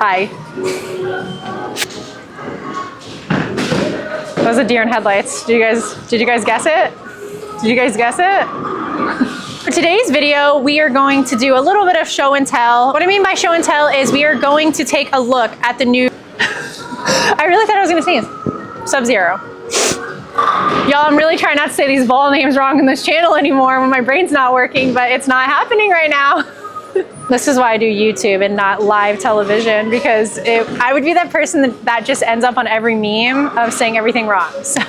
Hi. That was a deer in headlights. Did you guys guess it? Did you guys guess it? For today's video, we are going to do a little bit of show and tell. What I mean by show and tell is we are going to take a look at the new, I really thought I was gonna sneeze, Subzero. Y'all, I'm really trying not to say these ball names wrong in this channel anymore when my brain's not working, but it's not happening right now. This is why I do YouTube and not live television, because I would be that person that just ends up on every meme of saying everything wrong. So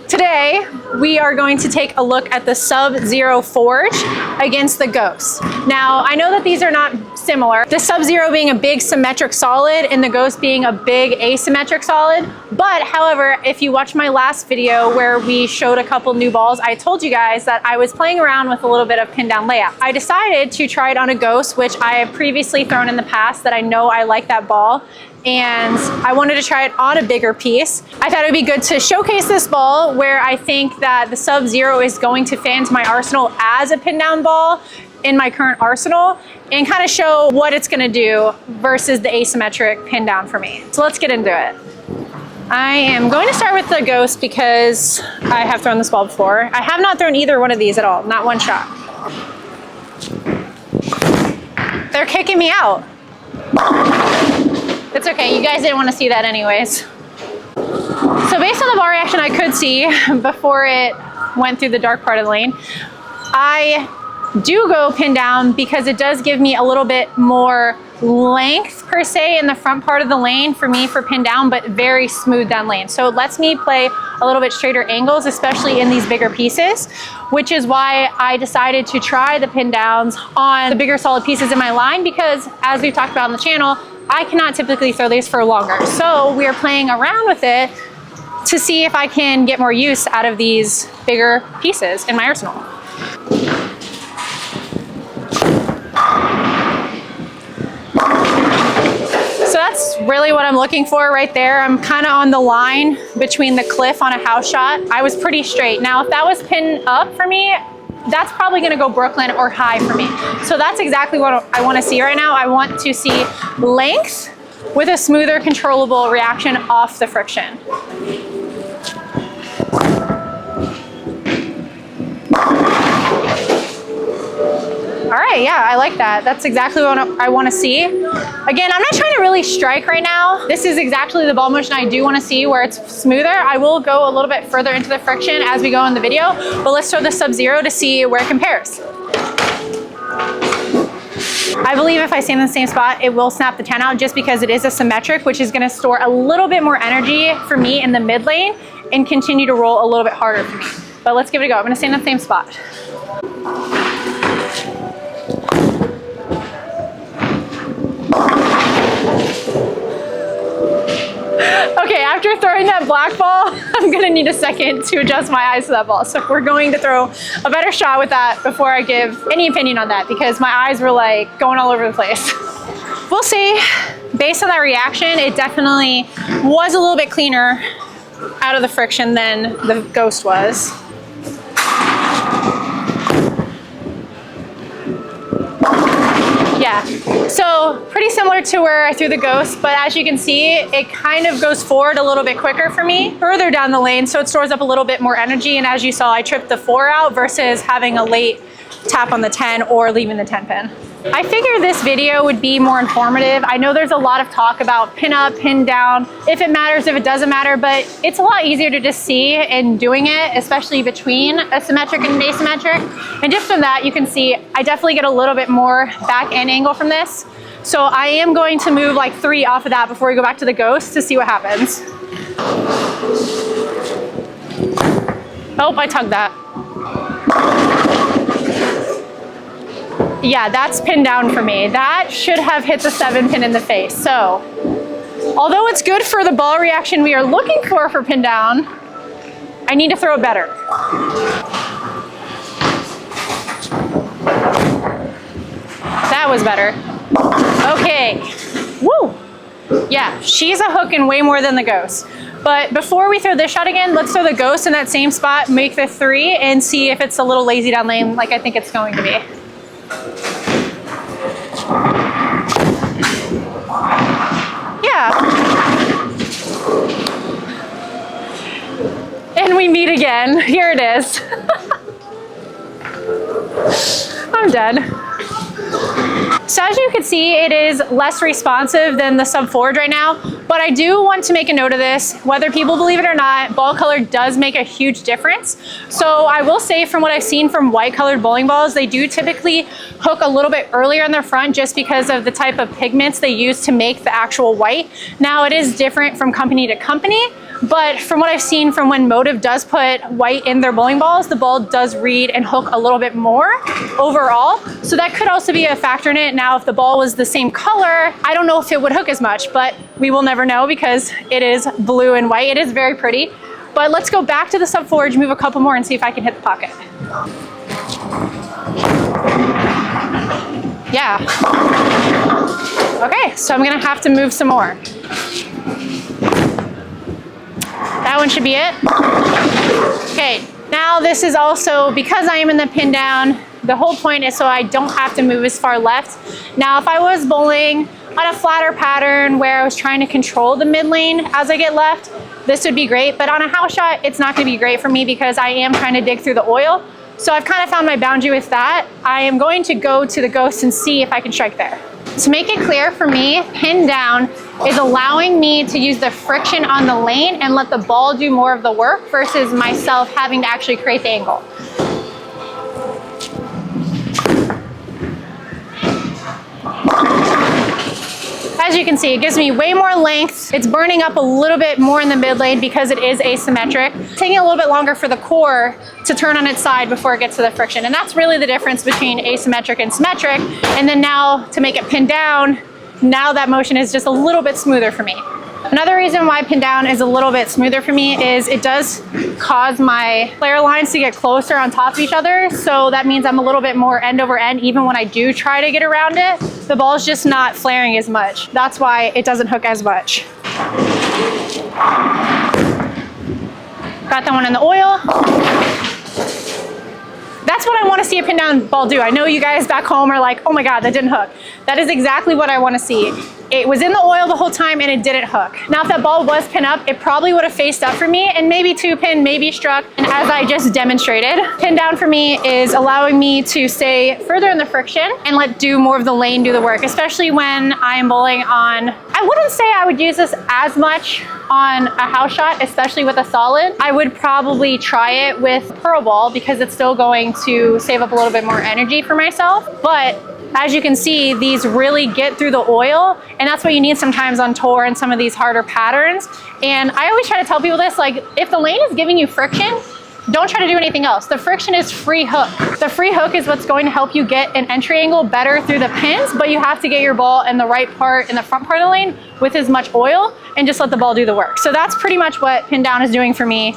today, we are going to take a look at the Subzero Forge against the Ghost. Now, I know that these are not similar. The Subzero being a big symmetric solid and the Ghost being a big asymmetric solid. But however, if you watch my last video where we showed a couple new balls, I told you guys that I was playing around with a little bit of pin down layout. I decided to try it on a Ghost, which I have previously thrown in the past that I know I like that ball. And I wanted to try it on a bigger piece. I thought it would be good to showcase this ball where I think that the Subzero is going to fit into my arsenal as a pin down ball in my current arsenal, and kind of show what it's gonna do versus the asymmetric pin down for me. So let's get into it. I am going to start with the Ghost because I have thrown this ball before. I have not thrown either one of these at all, not one shot. They're kicking me out. It's okay, you guys didn't want to see that anyways. So based on the ball reaction I could see before it went through the dark part of the lane, I do go pin down because it does give me a little bit more length per se in the front part of the lane for me for pin down, but very smooth down lane. So it lets me play a little bit straighter angles, especially in these bigger pieces, which is why I decided to try the pin downs on the bigger solid pieces in my line, because as we've talked about on the channel, I cannot typically throw these for longer. So we are playing around with it to see if I can get more use out of these bigger pieces in my arsenal. So that's really what I'm looking for right there. I'm kind of on the line between the cliff on a house shot. I was pretty straight. Now, if that was pinned up for me, that's probably gonna go Brooklyn or high for me. So that's exactly what I wanna see right now. I want to see length with a smoother, controllable reaction off the friction. All right, yeah, I like that. That's exactly what I want to see. Again, I'm not trying to really strike right now. This is exactly the ball motion I do want to see where it's smoother. I will go a little bit further into the friction as we go in the video, but let's throw the Subzero to see where it compares. I believe if I stand in the same spot, it will snap the 10 out just because it is a symmetric, which is going to store a little bit more energy for me in the mid lane and continue to roll a little bit harder for me. But let's give it a go. I'm going to stand in the same spot. Okay, after throwing that black ball, I'm gonna need a second to adjust my eyes to that ball. So we're going to throw a better shot with that before I give any opinion on that, because my eyes were like going all over the place. We'll see. Based on that reaction, it definitely was a little bit cleaner out of the friction than the Ghost was. Yeah, so pretty similar to where I threw the Ghost, but as you can see, it kind of goes forward a little bit quicker for me, further down the lane, so it stores up a little bit more energy, and as you saw, I tripped the 4 out versus having a late tap on the 10 or leaving the 10 pin. I figured this video would be more informative. I know there's a lot of talk about pin up, pin down, if it matters, if it doesn't matter, but it's a lot easier to just see in doing it, especially between a symmetric and an asymmetric. And just from that, you can see I definitely get a little bit more back end angle from this. So I am going to move like 3 off of that before we go back to the Ghost to see what happens. Oh, I tugged that. Yeah, that's pinned down for me. That should have hit the 7 pin in the face. So, although it's good for the ball reaction we are looking for pin down, I need to throw it better. That was better. Okay, woo! Yeah, she's a hook and way more than the Ghost. But before we throw this shot again, let's throw the Ghost in that same spot, make the 3, and see if it's a little lazy down lane like I think it's going to be. And we meet again. Here it is. I'm dead. So as you can see, it is less responsive than the Sub Forge right now, but I do want to make a note of this. Whether people believe it or not, ball color does make a huge difference. So I will say, from what I've seen from white colored bowling balls, they do typically hook a little bit earlier in their front just because of the type of pigments they use to make the actual white. Now it is different from company to company, but from what I've seen from when Motiv does put white in their bowling balls, the ball does read and hook a little bit more overall. So that could also be a factor in it. Now, if the ball was the same color, I don't know if it would hook as much, but we will never know because it is blue and white. It is very pretty. But let's go back to the Sub Forge, move a couple more and see if I can hit the pocket. Yeah. Okay, so I'm gonna have to move some more. That one should be it. Okay, now this is also, because I am in the pin down, the whole point is so I don't have to move as far left. Now, if I was bowling on a flatter pattern where I was trying to control the mid lane as I get left, this would be great. But on a house shot, it's not gonna be great for me because I am trying to dig through the oil. So I've kind of found my boundary with that. I am going to go to the ghost and see if I can strike there. To make it clear for me, pin down is allowing me to use the friction on the lane and let the ball do more of the work versus myself having to actually create the angle. As you can see, it gives me way more length. It's burning up a little bit more in the mid lane because it is asymmetric. Taking a little bit longer for the core to turn on its side before it gets to the friction. And that's really the difference between asymmetric and symmetric. And then now to make it pin down, now that motion is just a little bit smoother for me. Another reason why pin down is a little bit smoother for me is it does cause my flare lines to get closer on top of each other. So that means I'm a little bit more end over end even when I do try to get around it. The ball's just not flaring as much. That's why it doesn't hook as much. Got that one in the oil. That's what I want to see a pin down ball do. I know you guys back home are like, oh my God, that didn't hook. That is exactly what I want to see. It was in the oil the whole time and it didn't hook. Now, if that ball was pin up, it probably would have faced up for me and maybe two pin, maybe struck. And as I just demonstrated, pin down for me is allowing me to stay further in the friction and let do more of the lane do the work, especially when I am bowling on, I wouldn't say I would use this as much on a house shot, especially with a solid. I would probably try it with pearl ball because it's still going to save up a little bit more energy for myself. But as you can see, these really get through the oil, and that's what you need sometimes on tour and some of these harder patterns. And I always try to tell people this, like, if the lane is giving you friction, don't try to do anything else. The friction is free hook. The free hook is what's going to help you get an entry angle better through the pins, but you have to get your ball in the right part, in the front part of the lane with as much oil and just let the ball do the work. So that's pretty much what pin down is doing for me.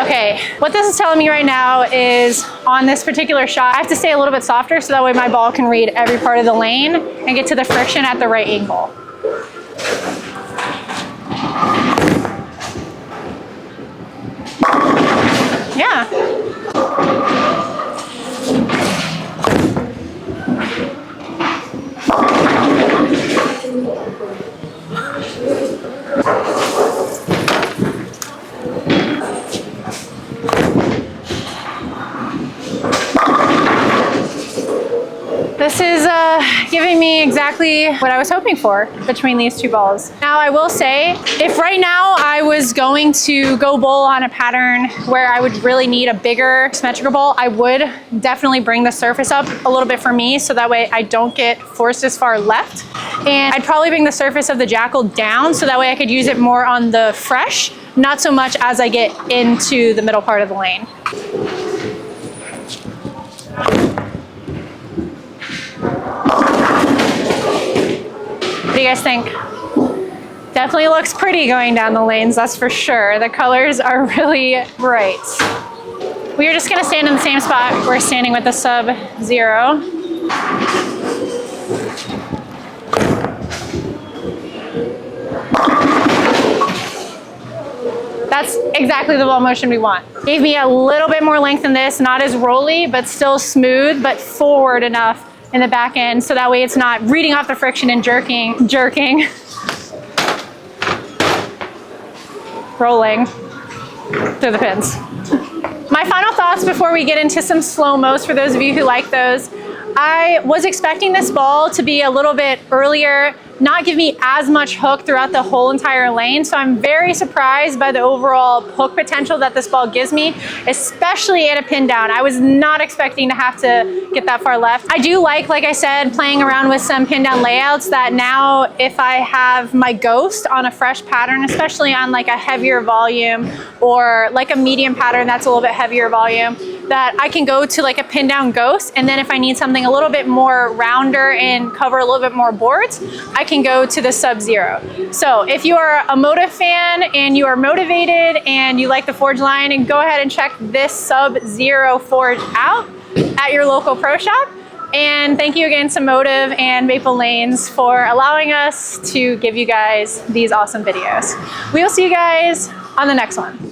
Okay, what this is telling me right now is on this particular shot, I have to stay a little bit softer so that way my ball can read every part of the lane and get to the friction at the right angle. Yeah. This is giving me exactly what I was hoping for between these two balls. Now, I will say, if right now I was going to go bowl on a pattern where I would really need a bigger symmetrical ball, I would definitely bring the surface up a little bit for me so that way I don't get forced as far left. And I'd probably bring the surface of the Jackal down so that way I could use it more on the fresh, not so much as I get into the middle part of the lane. What do you guys think? Definitely looks pretty going down the lanes, that's for sure. The colors are really bright. We are just gonna stand in the same spot we're standing with the Subzero. That's exactly the ball motion we want. Gave me a little bit more length in this, not as rolly, but still smooth, but forward enough in the back end, so that way it's not reading off the friction and jerking, rolling through the pins. My final thoughts before we get into some slow-mos for those of you who like those. I was expecting this ball to be a little bit earlier, not give me as much hook throughout the whole entire lane. So I'm very surprised by the overall hook potential that this ball gives me, especially at a pin down. I was not expecting to have to get that far left. I do like I said, playing around with some pin down layouts that now if I have my ghost on a fresh pattern, especially on like a heavier volume or like a medium pattern that's a little bit heavier volume, that I can go to like a pin down ghost, and then if I need something a little bit more rounder and cover a little bit more boards, I can go to the Subzero. So if you are a Motiv fan and you are motivated and you like the forge line, and go ahead and check this Subzero forge out at your local pro shop. And thank you again to Motiv and Maple Lanes for allowing us to give you guys these awesome videos. We will see you guys on the next one.